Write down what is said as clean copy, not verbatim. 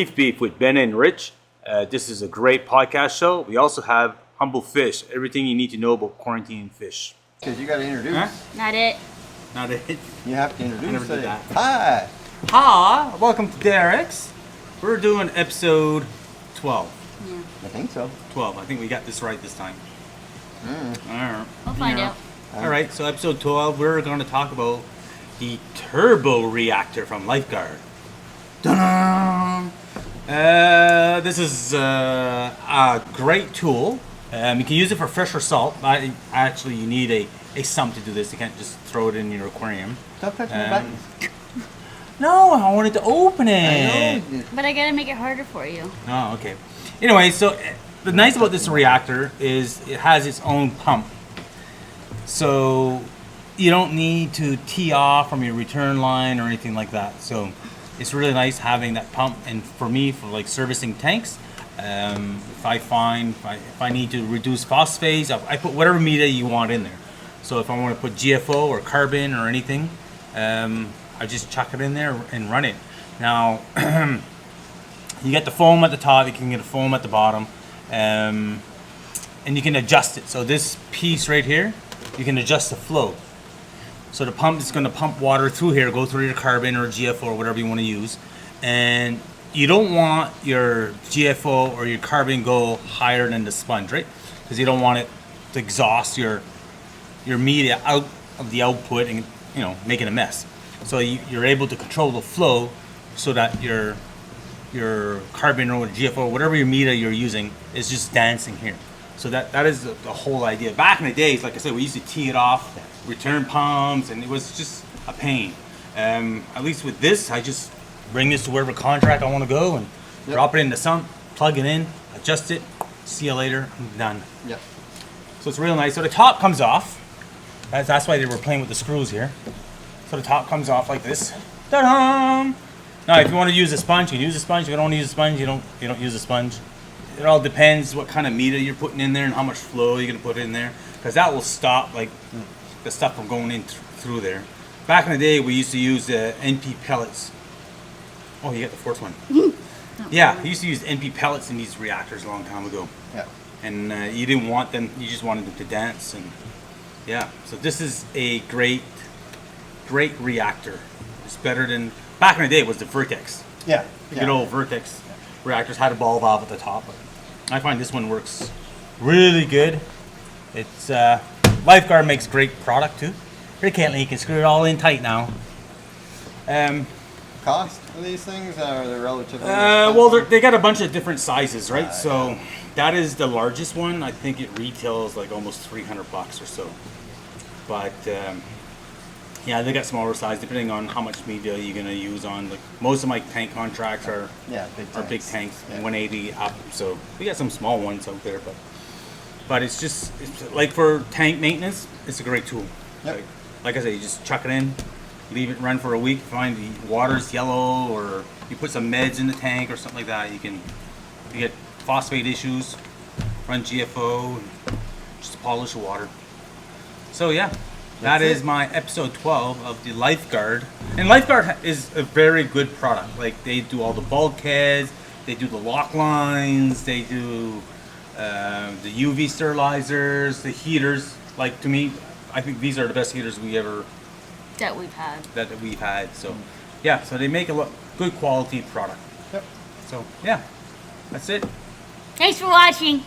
Reef Beef with Ben and Rich. This is a great podcast show. We also have Humble Fish, everything you need to know about quarantine fish. Because you got to introduce. Huh? Not it. Not it. You have to introduce. I never did that. Hi. Hi, welcome to Derek's. We're doing episode 12. Yeah. I think so. 12. I think we got this right this time. We'll find out. All right, so episode 12, we're going to talk about the turbo reactor from Lifegard. Dun-dun! This is a great tool. You can use it for fish or salt. Actually, you need a sump to do this. You can't just throw it in your aquarium. Stop touching the buttons. No, I wanted to open it. I know. But I gotta make it harder for you. Oh, okay. Anyway, so the nice about this reactor is it has its own pump. So you don't need to tee off from your return line or anything like that. So it's really nice having that pump. And for me, for like servicing tanks, if I need to reduce phosphates, I put whatever media you want in there. So if I want to put GFO or carbon or anything, I just chuck it in there and run it. Now, you get the foam at the top, you can get a foam at the bottom, and you can adjust it. So this piece right here, you can adjust the flow. So the pump is going to pump water through here, go through your carbon or GFO or whatever you want to use. And you don't want your GFO or your carbon go higher than the sponge, right? Because you don't want it to exhaust your media out of the output and making a mess. So you're able to control the flow so that your carbon or GFO, whatever your media you're using, is just dancing here. So that is the whole idea. Back in the days, like I said, we used to tee it off, return pumps, and it was just a pain. At least with this, I just bring this to wherever contract I want to go and drop it in the sump, plug it in, adjust it, see you later, I'm done. Yep. So it's real nice. So the top comes off. That's why they were playing with the screws here. So the top comes off like this. Ta-da! Now, if you want to use a sponge, you can use a sponge. If you don't use a sponge, you don't use a sponge. It all depends what kind of media you're putting in there and how much flow you're gonna put in there, because that will stop like the stuff from going in through there. Back in the day, we used to use NP pellets. Oh, you got the fourth one. Yeah, we used to use NP pellets in these reactors a long time ago. Yeah. And you didn't want them; you just wanted them to dance. And yeah, so this is a great reactor. It's better than back in the day. It was the Vertex. Yeah. The good old Vertex reactors had a ball valve at the top. But I find this one works really good. It's Lifegard makes great product too. You can't leak. You can screw it all in tight now. Cost of these things are they relatively? Well, they got a bunch of different sizes, right? So that is the largest one. I think it retails like almost $300 or so. But yeah, they got smaller size depending on how much media you're gonna use on. Like most of my tank contracts are big tanks, 180 up. So we got some small ones out there, but it's like for tank maintenance, it's a great tool. Yep. Like I said, you just chuck it in, leave it run for a week. Find the water's yellow, or you put some meds in the tank or something like that. You get phosphate issues, run GFO, and just polish the water. So yeah. That is my episode 12 of the Lifegard. And Lifegard is a very good product. Like, they do all the bulkheads, they do the lock lines, they do the UV sterilizers, the heaters. Like, to me, I think these are the best heaters That we've had. So, yeah, so they make a good quality product. Yep. So, yeah, that's it. Thanks for watching.